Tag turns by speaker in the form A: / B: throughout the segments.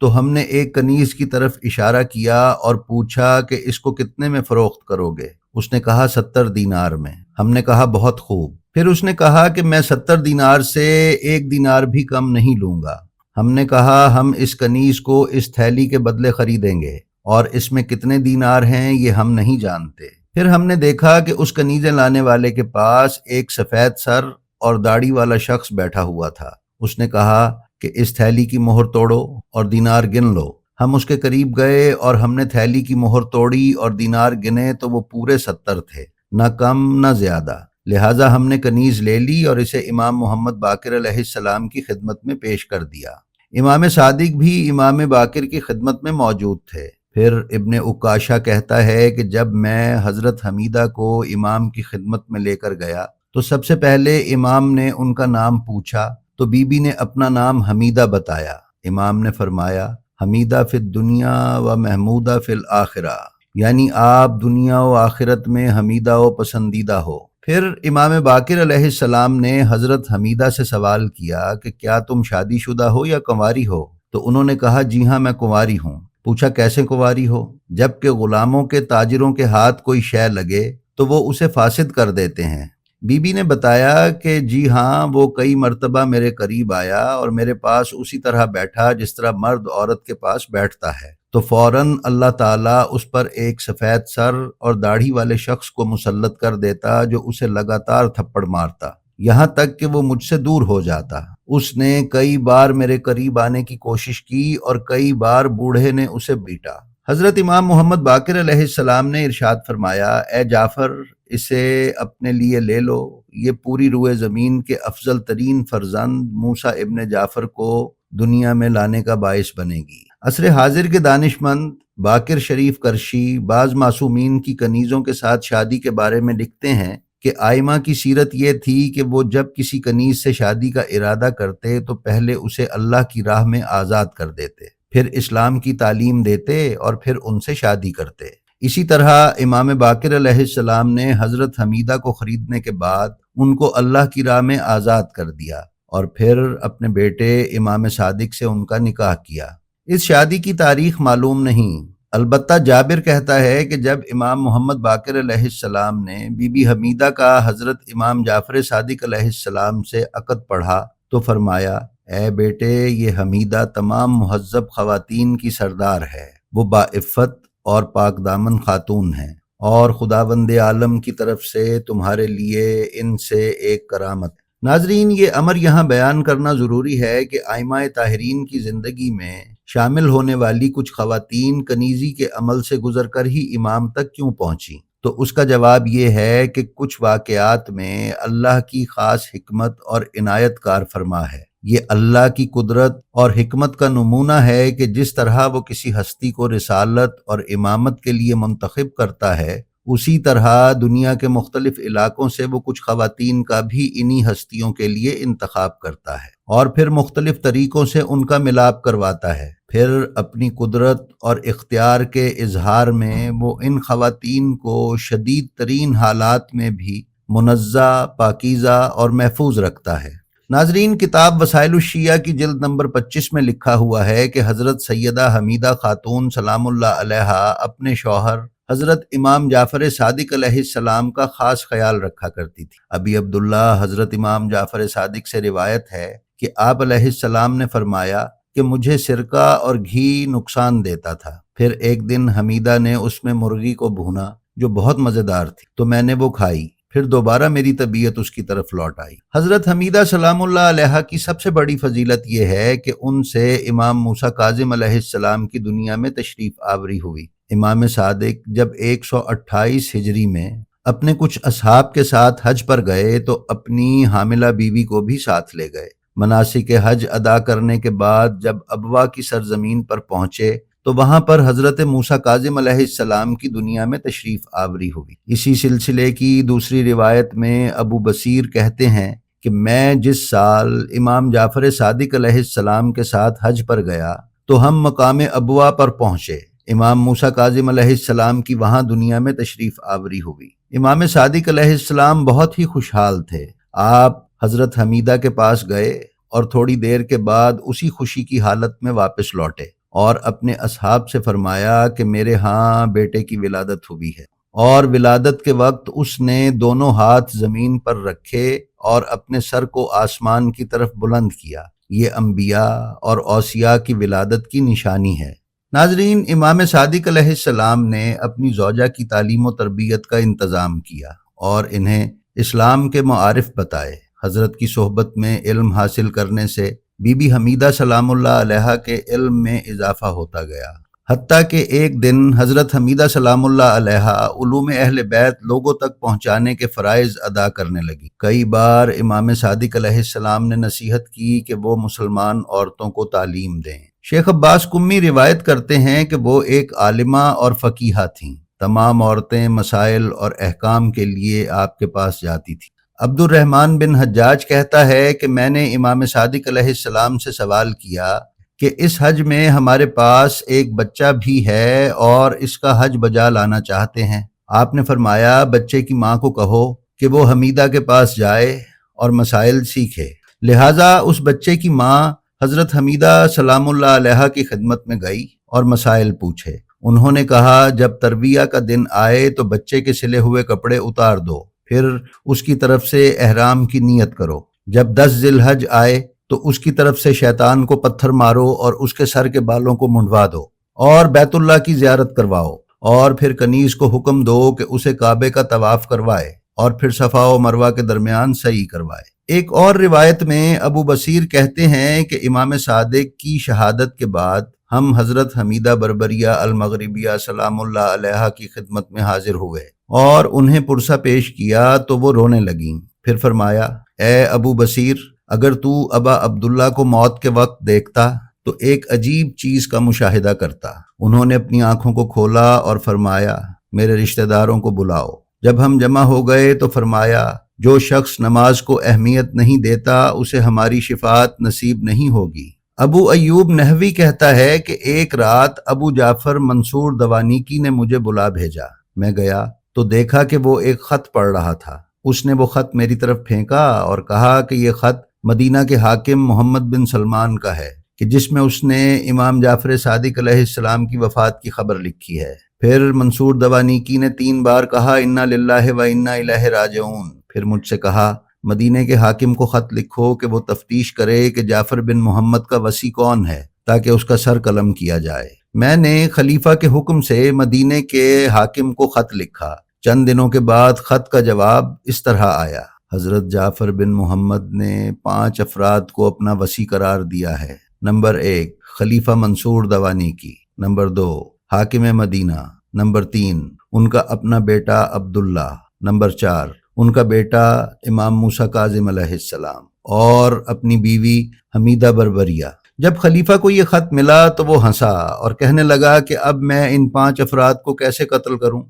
A: تو ہم نے ایک کنیز کی طرف اشارہ کیا اور پوچھا کہ اس کو کتنے میں فروخت کرو گے؟ اس نے کہا 70 دینار میں۔ ہم نے کہا بہت خوب۔ پھر اس نے کہا کہ میں 70 دینار سے 1 دینار بھی کم نہیں لوں گا۔ ہم نے کہا ہم اس کنیز کو اس تھیلی کے بدلے خریدیں گے اور اس میں کتنے دینار ہیں یہ ہم نہیں جانتے۔ پھر ہم نے دیکھا کہ اس کنیزیں لانے والے کے پاس ایک سفید سر اور داڑھی والا شخص بیٹھا ہوا تھا۔ اس نے کہا کہ اس تھیلی کی مہر توڑو اور دینار گن لو۔ ہم اس کے قریب گئے اور ہم نے تھیلی کی مہر توڑی اور دینار گنے تو وہ پورے 70 تھے، نہ کم نہ زیادہ۔ لہٰذا ہم نے کنیز لے لی اور اسے امام محمد باقر علیہ السلام کی خدمت میں پیش کر دیا۔ امام صادق بھی امام باقر کی خدمت میں موجود تھے۔ پھر ابن عکاشہ کہتا ہے کہ جب میں حضرت حمیدہ کو امام کی خدمت میں لے کر گیا تو سب سے پہلے امام نے ان کا نام پوچھا تو بی بی نے اپنا نام حمیدہ بتایا۔ امام نے فرمایا حمیدہ فی الدنیا و محمودہ فی الآخرہ، یعنی آپ دنیا و آخرت میں حمیدہ و پسندیدہ ہو۔ پھر امام باقر علیہ السلام نے حضرت حمیدہ سے سوال کیا کہ کیا تم شادی شدہ ہو یا کنواری ہو؟ تو انہوں نے کہا جی ہاں میں کنواری ہوں۔ پوچھا کیسے کنواری ہو؟ جبکہ غلاموں کے تاجروں کے ہاتھ کوئی شے لگے تو وہ اسے فاسد کر دیتے ہیں۔ بی بی نے بتایا کہ جی ہاں وہ کئی مرتبہ میرے قریب آیا اور میرے پاس اسی طرح بیٹھا جس طرح مرد عورت کے پاس بیٹھتا ہے، تو فوراً اللہ تعالیٰ اس پر ایک سفید سر اور داڑھی والے شخص کو مسلط کر دیتا جو اسے لگاتار تھپڑ مارتا یہاں تک کہ وہ مجھ سے دور ہو جاتا۔ اس نے کئی بار میرے قریب آنے کی کوشش کی اور کئی بار بوڑھے نے اسے پیٹا۔ حضرت امام محمد باقر علیہ السلام نے ارشاد فرمایا اے جعفر اسے اپنے لیے لے لو، یہ پوری روئے زمین کے افضل ترین فرزند موسیٰ ابن جعفر کو دنیا میں لانے کا باعث بنے گی۔ عصر حاضر کے دانش مند باقر شریف کرشی بعض معصومین کی کنیزوں کے ساتھ شادی کے بارے میں لکھتے ہیں کہ آئمہ کی سیرت یہ تھی کہ وہ جب کسی کنیز سے شادی کا ارادہ کرتے تو پہلے اسے اللہ کی راہ میں آزاد کر دیتے، پھر اسلام کی تعلیم دیتے اور پھر ان سے شادی کرتے۔ اسی طرح امام باقر علیہ السلام نے حضرت حمیدہ کو خریدنے کے بعد ان کو اللہ کی راہ میں آزاد کر دیا اور پھر اپنے بیٹے امام صادق سے ان کا نکاح کیا۔ اس شادی کی تاریخ معلوم نہیں، البتہ جابر کہتا ہے کہ جب امام محمد باقر علیہ السلام نے بی بی حمیدہ کا حضرت امام جعفر صادق علیہ السلام سے عقد پڑھا تو فرمایا اے بیٹے یہ حمیدہ تمام مہذب خواتین کی سردار ہے، وہ باعفت اور پاک دامن خاتون ہیں اور خداوند عالم کی طرف سے تمہارے لیے ان سے ایک کرامت۔ ناظرین یہ امر یہاں بیان کرنا ضروری ہے کہ ائمہ طاہرین کی زندگی میں شامل ہونے والی کچھ خواتین کنیزی کے عمل سے گزر کر ہی امام تک کیوں پہنچیں؟ تو اس کا جواب یہ ہے کہ کچھ واقعات میں اللہ کی خاص حکمت اور عنایت کار فرما ہے۔ یہ اللہ کی قدرت اور حکمت کا نمونہ ہے کہ جس طرح وہ کسی ہستی کو رسالت اور امامت کے لیے منتخب کرتا ہے، اسی طرح دنیا کے مختلف علاقوں سے وہ کچھ خواتین کا بھی انہی ہستیوں کے لیے انتخاب کرتا ہے اور پھر مختلف طریقوں سے ان کا ملاپ کرواتا ہے۔ پھر اپنی قدرت اور اختیار کے اظہار میں وہ ان خواتین کو شدید ترین حالات میں بھی منزہ، پاکیزہ اور محفوظ رکھتا ہے۔ ناظرین کتاب وسائل الشیعہ کی جلد نمبر 25 میں لکھا ہوا ہے کہ حضرت سیدہ حمیدہ خاتون سلام اللہ علیہا اپنے شوہر حضرت امام جعفر صادق علیہ السلام کا خاص خیال رکھا کرتی تھی۔ ابی عبداللہ حضرت امام جعفر صادق سے روایت ہے کہ آپ علیہ السلام نے فرمایا کہ مجھے سرکہ اور گھی نقصان دیتا تھا۔ پھر ایک دن حمیدہ نے اس میں مرغی کو بھونا جو بہت مزیدار تھی تو میں نے وہ کھائی، پھر دوبارہ میری طبیعت اس کی طرف لوٹ آئی۔ حضرت حمیدہ سلام اللہ علیہا کی سب سے بڑی فضیلت یہ ہے کہ ان سے امام موسیٰ کاظم علیہ السلام کی دنیا میں تشریف آوری ہوئی۔ امام صادق جب 128 ہجری میں اپنے کچھ اصحاب کے ساتھ حج پر گئے تو اپنی حاملہ بیوی کو بھی ساتھ لے گئے۔ مناسک حج ادا کرنے کے بعد جب ابوا کی سرزمین پر پہنچے تو وہاں پر حضرت موسیٰ کاظم علیہ السلام کی دنیا میں تشریف آوری ہوئی۔ اسی سلسلے کی دوسری روایت میں ابو بصیر کہتے ہیں کہ میں جس سال امام جعفر صادق علیہ السلام کے ساتھ حج پر گیا تو ہم مقام ابوا پر پہنچے۔ امام موسیٰ کاظم علیہ السلام کی وہاں دنیا میں تشریف آوری ہوئی۔ امام صادق علیہ السلام بہت ہی خوشحال تھے۔ آپ حضرت حمیدہ کے پاس گئے اور تھوڑی دیر کے بعد اسی خوشی کی حالت میں واپس لوٹے۔ اور اپنے اصحاب سے فرمایا کہ میرے ہاں بیٹے کی ولادت ہوئی ہے، اور ولادت کے وقت اس نے دونوں ہاتھ زمین پر رکھے اور اپنے سر کو آسمان کی طرف بلند کیا۔ یہ انبیاء اور اوصیاء کی ولادت کی نشانی ہے۔ ناظرین، امام صادق علیہ السلام نے اپنی زوجہ کی تعلیم و تربیت کا انتظام کیا اور انہیں اسلام کے معارف بتائے۔ حضرت کی صحبت میں علم حاصل کرنے سے بی بی حمیدہ سلام اللہ علیہا کے علم میں اضافہ ہوتا گیا، حتیٰ کہ ایک دن حضرت حمیدہ سلام اللہ علیہا علوم اہل بیت لوگوں تک پہنچانے کے فرائض ادا کرنے لگی۔ کئی بار امام صادق علیہ السلام نے نصیحت کی کہ وہ مسلمان عورتوں کو تعلیم دیں۔ شیخ عباس قمی روایت کرتے ہیں کہ وہ ایک عالمہ اور فقیہہ تھیں۔ تمام عورتیں مسائل اور احکام کے لیے آپ کے پاس جاتی تھیں۔ عبد الرحمن بن حجاج کہتا ہے کہ میں نے امام صادق علیہ السلام سے سوال کیا کہ اس حج میں ہمارے پاس ایک بچہ بھی ہے اور اس کا حج بجا لانا چاہتے ہیں۔ آپ نے فرمایا بچے کی ماں کو کہو کہ وہ حمیدہ کے پاس جائے اور مسائل سیکھے۔ لہٰذا اس بچے کی ماں حضرت حمیدہ سلام اللہ علیہا کی خدمت میں گئی اور مسائل پوچھے۔ انہوں نے کہا جب تربیہ کا دن آئے تو بچے کے سلے ہوئے کپڑے اتار دو، پھر اس کی طرف سے احرام کی نیت کرو۔ جب 10 ذی الحج آئے تو اس کی طرف سے شیطان کو پتھر مارو اور اس کے سر کے بالوں کو منڈوا دو اور بیت اللہ کی زیارت کرواؤ، اور پھر کنیز کو حکم دو کہ اسے کعبے کا طواف کروائے اور پھر صفا و مروہ کے درمیان سعی کروائے۔ ایک اور روایت میں ابو بصیر کہتے ہیں کہ امام صادق کی شہادت کے بعد ہم حضرت حمیدہ بربریہ المغربیہ سلام اللہ علیہا کی خدمت میں حاضر ہوئے اور انہیں پرسہ پیش کیا تو وہ رونے لگیں۔ پھر فرمایا اے ابو بصیر، اگر تو ابا عبداللہ کو موت کے وقت دیکھتا تو ایک عجیب چیز کا مشاہدہ کرتا۔ انہوں نے اپنی آنکھوں کو کھولا اور فرمایا میرے رشتہ داروں کو بلاؤ۔ جب ہم جمع ہو گئے تو فرمایا جو شخص نماز کو اہمیت نہیں دیتا اسے ہماری شفاعت نصیب نہیں ہوگی۔ ابو ایوب نحوی کہتا ہے کہ ایک رات ابو جعفر منصور دوانیکی نے مجھے بلا بھیجا۔ میں گیا تو دیکھا کہ وہ ایک خط پڑھ رہا تھا۔ اس نے وہ خط میری طرف پھینکا اور کہا کہ یہ خط مدینہ کے حاکم محمد بن سلمان کا ہے کہ جس میں اس نے امام جعفر صادق علیہ السلام کی وفات کی خبر لکھی ہے۔ پھر منصور دوانیکی نے 3 بار کہا انا للہ و انا الیہ راجعون۔ پھر مجھ سے کہا مدینہ کے حاکم کو خط لکھو کہ وہ تفتیش کرے کہ جعفر بن محمد کا وصی کون ہے تاکہ اس کا سر قلم کیا جائے۔ میں نے خلیفہ کے حکم سے مدینہ کے حاکم کو خط لکھا۔ چند دنوں کے بعد خط کا جواب اس طرح آیا، حضرت جعفر بن محمد نے 5 افراد کو اپنا وصی قرار دیا ہے۔ نمبر 1 خلیفہ منصور دوانیکی، نمبر 2 حاکم مدینہ، نمبر 3 ان کا اپنا بیٹا عبداللہ، نمبر 4 ان کا بیٹا امام موسیٰ کاظم علیہ السلام، اور اپنی بیوی حمیدہ بربریہ۔ جب خلیفہ کو یہ خط ملا تو وہ ہنسا اور کہنے لگا کہ اب میں ان 5 افراد کو کیسے قتل کروں؟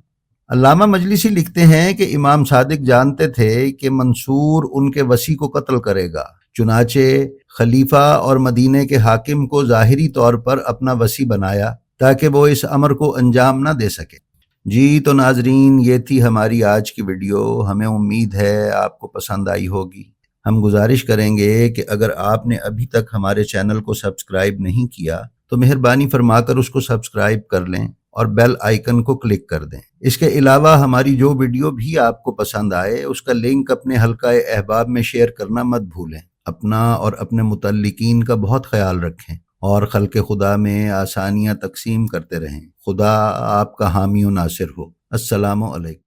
A: علامہ مجلسی لکھتے ہیں کہ امام صادق جانتے تھے کہ منصور ان کے وصی کو قتل کرے گا، چنانچہ خلیفہ اور مدینے کے حاکم کو ظاہری طور پر اپنا وصی بنایا تاکہ وہ اس امر کو انجام نہ دے سکے۔ جی تو ناظرین، یہ تھی ہماری آج کی ویڈیو۔ ہمیں امید ہے آپ کو پسند آئی ہوگی۔ ہم گزارش کریں گے کہ اگر آپ نے ابھی تک ہمارے چینل کو سبسکرائب نہیں کیا تو مہربانی فرما کر اس کو سبسکرائب کر لیں اور بیل آئیکن کو کلک کر دیں۔ اس کے علاوہ ہماری جو ویڈیو بھی آپ کو پسند آئے اس کا لنک اپنے حلقہ احباب میں شیئر کرنا مت بھولیں۔ اپنا اور اپنے متعلقین کا بہت خیال رکھیں اور خلق خدا میں آسانیاں تقسیم کرتے رہیں۔ خدا آپ کا حامی و ناصر ہو۔ السلام علیکم۔